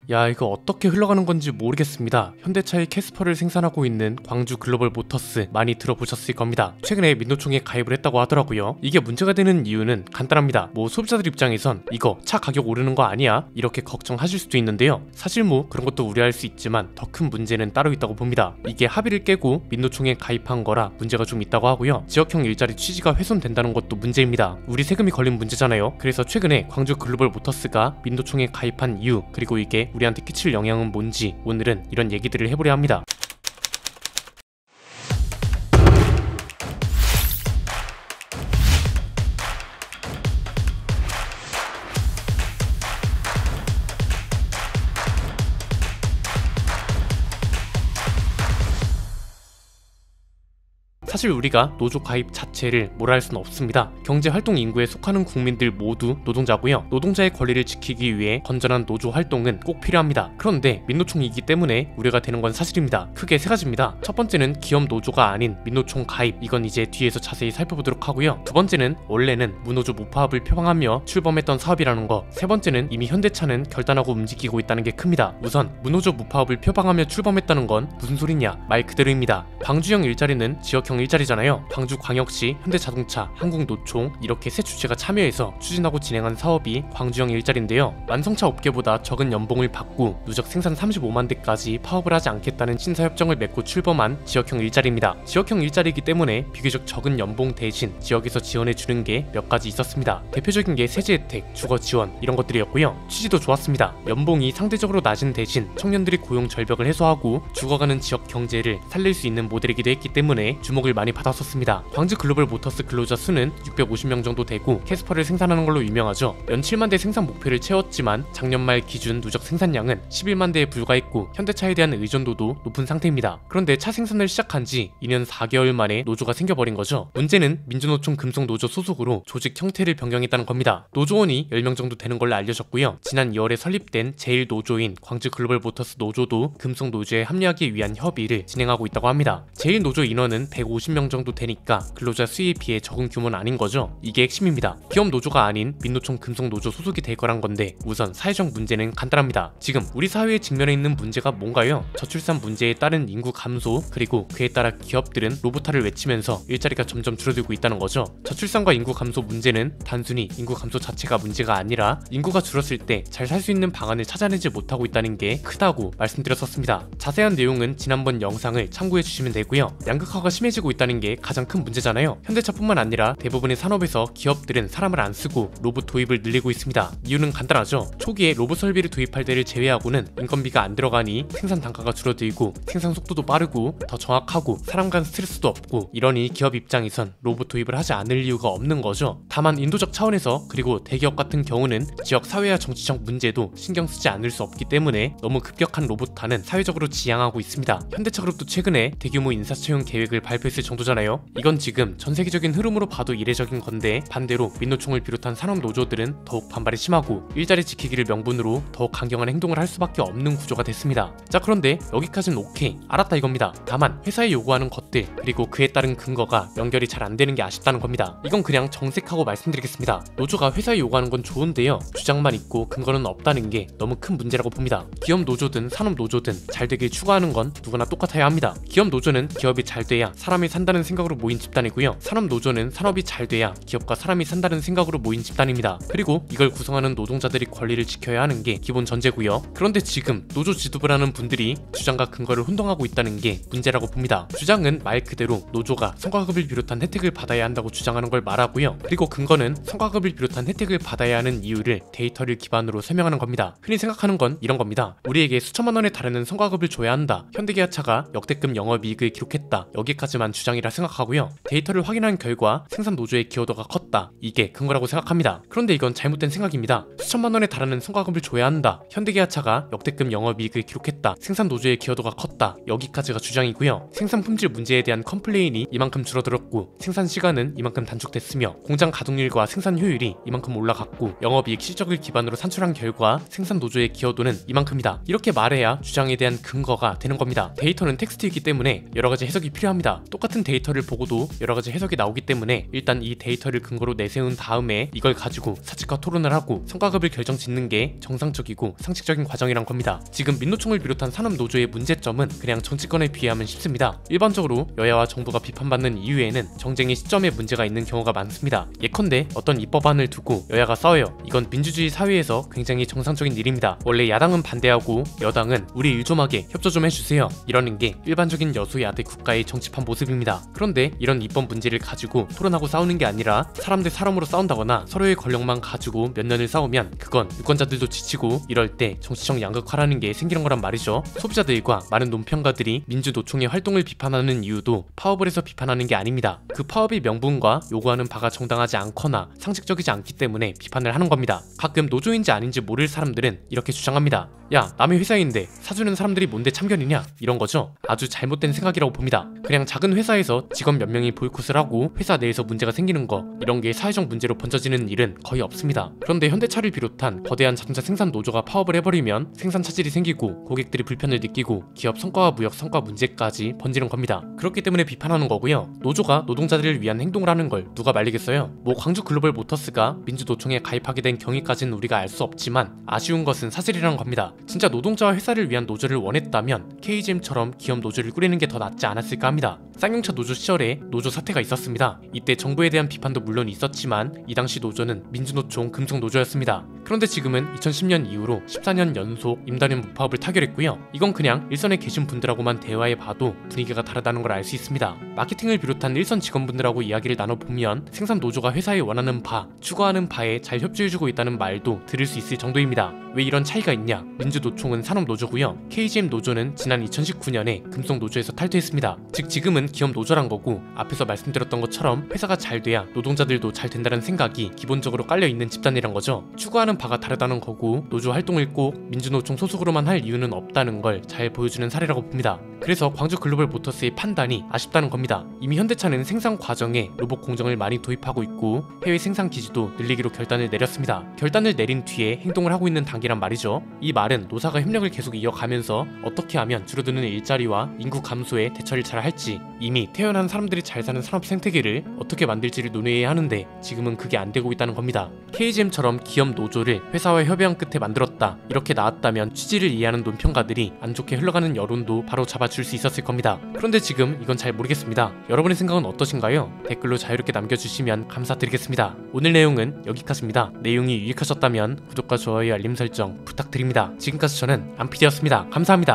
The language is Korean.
야, 이거 어떻게 흘러가는 건지 모르겠습니다. 현대차의 캐스퍼를 생산하고 있는 광주 글로벌 모터스 많이 들어보셨을 겁니다. 최근에 민노총에 가입을 했다고 하더라고요. 이게 문제가 되는 이유는 간단합니다. 소비자들 입장에선 이거 차 가격 오르는 거 아니야? 이렇게 걱정하실 수도 있는데요. 사실 그런 것도 우려할 수 있지만 더 큰 문제는 따로 있다고 봅니다. 이게 합의를 깨고 민노총에 가입한 거라 문제가 좀 있다고 하고요. 지역형 일자리 취지가 훼손된다는 것도 문제입니다. 우리 세금이 걸린 문제잖아요. 그래서 최근에 광주 글로벌 모터스가 민노총에 가입한 이유, 그리고 이게 우리한테 끼칠 영향은 뭔지 오늘은 이런 얘기들을 해보려 합니다. 사실 우리가 노조 가입 자체를 뭐라 할 수는 없습니다. 경제활동 인구에 속하는 국민들 모두 노동자고요. 노동자의 권리를 지키기 위해 건전한 노조 활동은 꼭 필요합니다. 그런데 민노총이기 때문에 우려가 되는 건 사실입니다. 크게 세 가지입니다. 첫 번째는 기업 노조가 아닌 민노총 가입, 이건 이제 뒤에서 자세히 살펴보도록 하고요. 두 번째는 원래는 무노조 무파업을 표방하며 출범했던 사업이라는 거. 세 번째는 이미 현대차는 결단하고 움직이고 있다는 게 큽니다. 우선 무노조 무파업을 표방하며 출범했다는 건 무슨 소리냐? 말 그대로입니다. 광주형 일자리는 지역형 일자리잖아요. 광주광역시, 현대자동차, 한국노총 이렇게 세 주체가 참여해서 추진하고 진행한 사업이 광주형 일자리인데요. 완성차 업계보다 적은 연봉을 받고 누적 생산 35만 대까지 파업을 하지 않겠다는 신사협정을 맺고 출범한 지역형 일자리입니다. 지역형 일자리이기 때문에 비교적 적은 연봉 대신 지역에서 지원해주는 게 몇 가지 있었습니다. 대표적인 게 세제 혜택, 주거 지원 이런 것들이었고요. 취지도 좋았습니다. 연봉이 상대적으로 낮은 대신 청년들이 고용 절벽을 해소하고 죽어가는 지역 경제를 살릴 수 있는 모델이기도 했기 때문에 주목을 많이 받았었습니다. 광주 글로벌 모터스 근로자 수는 650명 정도 되고 캐스퍼를 생산하는 걸로 유명하죠. 연 7만 대 생산 목표를 채웠지만 작년 말 기준 누적 생산량은 11만 대에 불과했고 현대차에 대한 의존도도 높은 상태입니다. 그런데 차 생산을 시작한 지 2년 4개월 만에 노조가 생겨버린 거죠. 문제는 민주노총 금속노조 소속으로 조직 형태를 변경했다는 겁니다. 노조원이 10명 정도 되는 걸로 알려졌고요. 지난 2월에 설립된 제1노조인 광주 글로벌 모터스 노조도 금속노조에 합류하기 위한 협의를 진행하고 있다고 합니다. 제1노조 인원은 150명 정도 되니까 근로자 수에 비해 적은 규모는 아닌 거죠. 이게 핵심입니다. 기업 노조가 아닌 민노총 금속노조 소속이 될 거란 건데 우선 사회적 문제는 간단합니다. 지금 우리 사회에 직면해 있는 문제가 뭔가요? 저출산 문제에 따른 인구 감소, 그리고 그에 따라 기업들은 로봇화를 외치면서 일자리가 점점 줄어들고 있다는 거죠. 저출산과 인구 감소 문제는 단순히 인구 감소 자체가 문제가 아니라 인구가 줄었을 때 잘 살 수 있는 방안을 찾아내지 못하고 있다는 게 크다고 말씀드렸었습니다. 자세한 내용은 지난번 영상을 참고해 주시면 되고요. 양극화가 심해지고 있다는 게 가장 큰 문제잖아요. 현대차뿐만 아니라 대부분의 산업에서 기업들은 사람을 안 쓰고 로봇 도입을 늘리고 있습니다. 이유는 간단하죠. 초기에 로봇 설비를 도입할 때를 제외하고는 인건비가 안 들어가니 생산 단가가 줄어들고 생산 속도도 빠르고 더 정확하고 사람 간 스트레스도 없고, 이러니 기업 입장에선 로봇 도입을 하지 않을 이유가 없는 거죠. 다만 인도적 차원에서, 그리고 대기업 같은 경우는 지역 사회와 정치적 문제도 신경 쓰지 않을 수 없기 때문에 너무 급격한 로봇화는 사회적으로 지양하고 있습니다. 현대차그룹도 최근에 대규모 인사채용 계획을 발표했을 정도잖아요. 이건 지금 전 세계적인 흐름으로 봐도 이례적인 건데, 반대로 민노총을 비롯한 산업 노조들은 더욱 반발이 심하고 일자리 지키기를 명분으로 더욱 강경한 행동을 할 수밖에 없는 구조가 됐습니다. 자, 그런데 여기까지는 오케이, 알았다 이겁니다. 다만 회사에 요구하는 것들, 그리고 그에 따른 근거가 연결이 잘 안 되는 게 아쉽다는 겁니다. 이건 그냥 정색하고 말씀드리겠습니다. 노조가 회사에 요구하는 건 좋은데요, 주장만 있고 근거는 없다는 게 너무 큰 문제라고 봅니다. 기업 노조든 산업 노조든 잘 되길 추구하는 건 누구나 똑같아야 합니다. 기업 노조는 기업이 잘 돼야 사람이 산다는 생각으로 모인 집단이고요. 산업 노조는 산업이 잘 돼야 기업과 사람이 산다는 생각으로 모인 집단입니다. 그리고 이걸 구성하는 노동자들이 권리를 지켜야 하는 게 기본 전제고요. 그런데 지금 노조 지도부를 하는 분들이 주장과 근거를 혼동하고 있다는 게 문제라고 봅니다. 주장은 말 그대로 노조가 성과급을 비롯한 혜택을 받아야 한다고 주장하는 걸 말하고요. 그리고 근거는 성과급을 비롯한 혜택을 받아야 하는 이유를 데이터를 기반으로 설명하는 겁니다. 흔히 생각하는 건 이런 겁니다. 우리에게 수천만 원에 달하는 성과급을 줘야 한다. 현대기아차가 역대급 영업이익을 기록했다. 여기까지만 주장이라 생각하고요. 데이터를 확인한 결과 생산 노조의 기여도가 컸다. 이게 근거라고 생각합니다. 그런데 이건 잘못된 생각입니다. 수천만 원에 달하는 성과급을 줘야 한다. 현대기아차가 역대급 영업이익을 기록했다. 생산 노조의 기여도가 컸다. 여기까지가 주장이고요. 생산 품질 문제에 대한 컴플레인이 이만큼 줄어들었고 생산 시간은 이만큼 단축됐으며 공장 가동률과 생산 효율이 이만큼 올라갔고 영업이익 실적을 기반으로 산출한 결과 생산 노조의 기여도는 이만큼이다. 이렇게 말해야 주장에 대한 근거가 되는 겁니다. 데이터는 텍스트이기 때문에 여러가지 해석이 필요합니다. 똑같이 똑같은 데이터를 보고도 여러가지 해석이 나오기 때문에 일단 이 데이터를 근거로 내세운 다음에 이걸 가지고 사측과 토론을 하고 성과급을 결정짓는 게 정상적이고 상식적인 과정이란 겁니다. 지금 민노총을 비롯한 산업노조의 문제점은 그냥 정치권에 비하면 쉽습니다. 일반적으로 여야와 정부가 비판받는 이유에는 정쟁의 시점에 문제가 있는 경우가 많습니다. 예컨대 어떤 입법안을 두고 여야가 싸워요. 이건 민주주의 사회에서 굉장히 정상적인 일입니다. 원래 야당은 반대하고 여당은 우리 일 좀 하게 협조 좀 해주세요, 이러는 게 일반적인 여소야대 국가의 정치판 모습입니다. 그런데 이런 입법 문제를 가지고 토론하고 싸우는 게 아니라 사람 대 사람으로 싸운다거나 서로의 권력만 가지고 몇 년을 싸우면 그건 유권자들도 지치고 이럴 때 정치적 양극화라는 게 생기는 거란 말이죠. 소비자들과 많은 논평가들이 민주노총의 활동을 비판하는 이유도 파업을 해서 비판하는 게 아닙니다. 그 파업의 명분과 요구하는 바가 정당하지 않거나 상식적이지 않기 때문에 비판을 하는 겁니다. 가끔 노조인지 아닌지 모를 사람들은 이렇게 주장합니다. 야, 남의 회사인데 사주는 사람들이 뭔데 참견이냐, 이런 거죠. 아주 잘못된 생각이라고 봅니다. 그냥 작은 회사에서 직원 몇 명이 보이콧을 하고 회사 내에서 문제가 생기는 거, 이런 게 사회적 문제로 번져지는 일은 거의 없습니다. 그런데 현대차를 비롯한 거대한 자동차 생산 노조가 파업을 해버리면 생산 차질이 생기고 고객들이 불편을 느끼고 기업 성과와 무역 성과 문제까지 번지는 겁니다. 그렇기 때문에 비판하는 거고요. 노조가 노동자들을 위한 행동을 하는 걸 누가 말리겠어요. 뭐 광주 글로벌 모터스가 민주노총에 가입하게 된 경위까지는 우리가 알 수 없지만 아쉬운 것은 사실이라는 겁니다. 진짜 노동자와 회사를 위한 노조를 원했다면 KGM처럼 기업 노조를 꾸리는 게 더 낫지 않았을까 합니다. 쌍용차 노조 시절에 노조 사태가 있었습니다. 이때 정부에 대한 비판도 물론 있었지만 이 당시 노조는 민주노총 금속노조였습니다. 그런데 지금은 2010년 이후로 14년 연속 임단련 무파업을 타결했고요. 이건 그냥 일선에 계신 분들하고만 대화해봐도 분위기가 다르다는 걸 알 수 있습니다. 마케팅을 비롯한 일선 직원분들하고 이야기를 나눠보면 생산 노조가 회사에 원하는 바, 추구하는 바에 잘 협조해주고 있다는 말도 들을 수 있을 정도입니다. 왜 이런 차이가 있냐? 민주노총은 산업노조고요. KGM 노조는 지난 2019년에 금속노조에서 탈퇴했습니다. 즉 지금은 기업 노조란 거고, 앞에서 말씀드렸던 것처럼 회사가 잘 돼야 노동자들도 잘 된다는 생각이 기본적으로 깔려있는 집단이란 거죠. 추구하는 바가 다르다는 거고, 노조 활동을 꼭 민주노총 소속으로만 할 이유는 없다는 걸 잘 보여주는 사례라고 봅니다. 그래서 광주 글로벌 모터스의 판단이 아쉽다는 겁니다. 이미 현대차는 생산 과정에 로봇 공정을 많이 도입하고 있고 해외 생산 기지도 늘리기로 결단을 내렸습니다. 결단을 내린 뒤에 행동을 하고 있는 단계란 말이죠. 이 말은 노사가 협력을 계속 이어가면서 어떻게 하면 줄어드는 일자리와 인구 감소에 대처를 잘 할지, 이미 태어난 사람들이 잘 사는 산업 생태계를 어떻게 만들지를 논의해야 하는데 지금은 그게 안 되고 있다는 겁니다. KGM처럼 기업 노조를 회사와 협의한 끝에 만들었다, 이렇게 나왔다면 취지를 이해하는 논평가들이 안 좋게 흘러가는 여론도 바로 잡아줄 수 있었을 겁니다. 그런데 지금 이건 잘 모르겠습니다. 여러분의 생각은 어떠신가요? 댓글로 자유롭게 남겨주시면 감사드리겠습니다. 오늘 내용은 여기까지입니다. 내용이 유익하셨다면 구독과 좋아요, 알림 설정 부탁드립니다. 지금까지 저는 안피디였습니다. 감사합니다.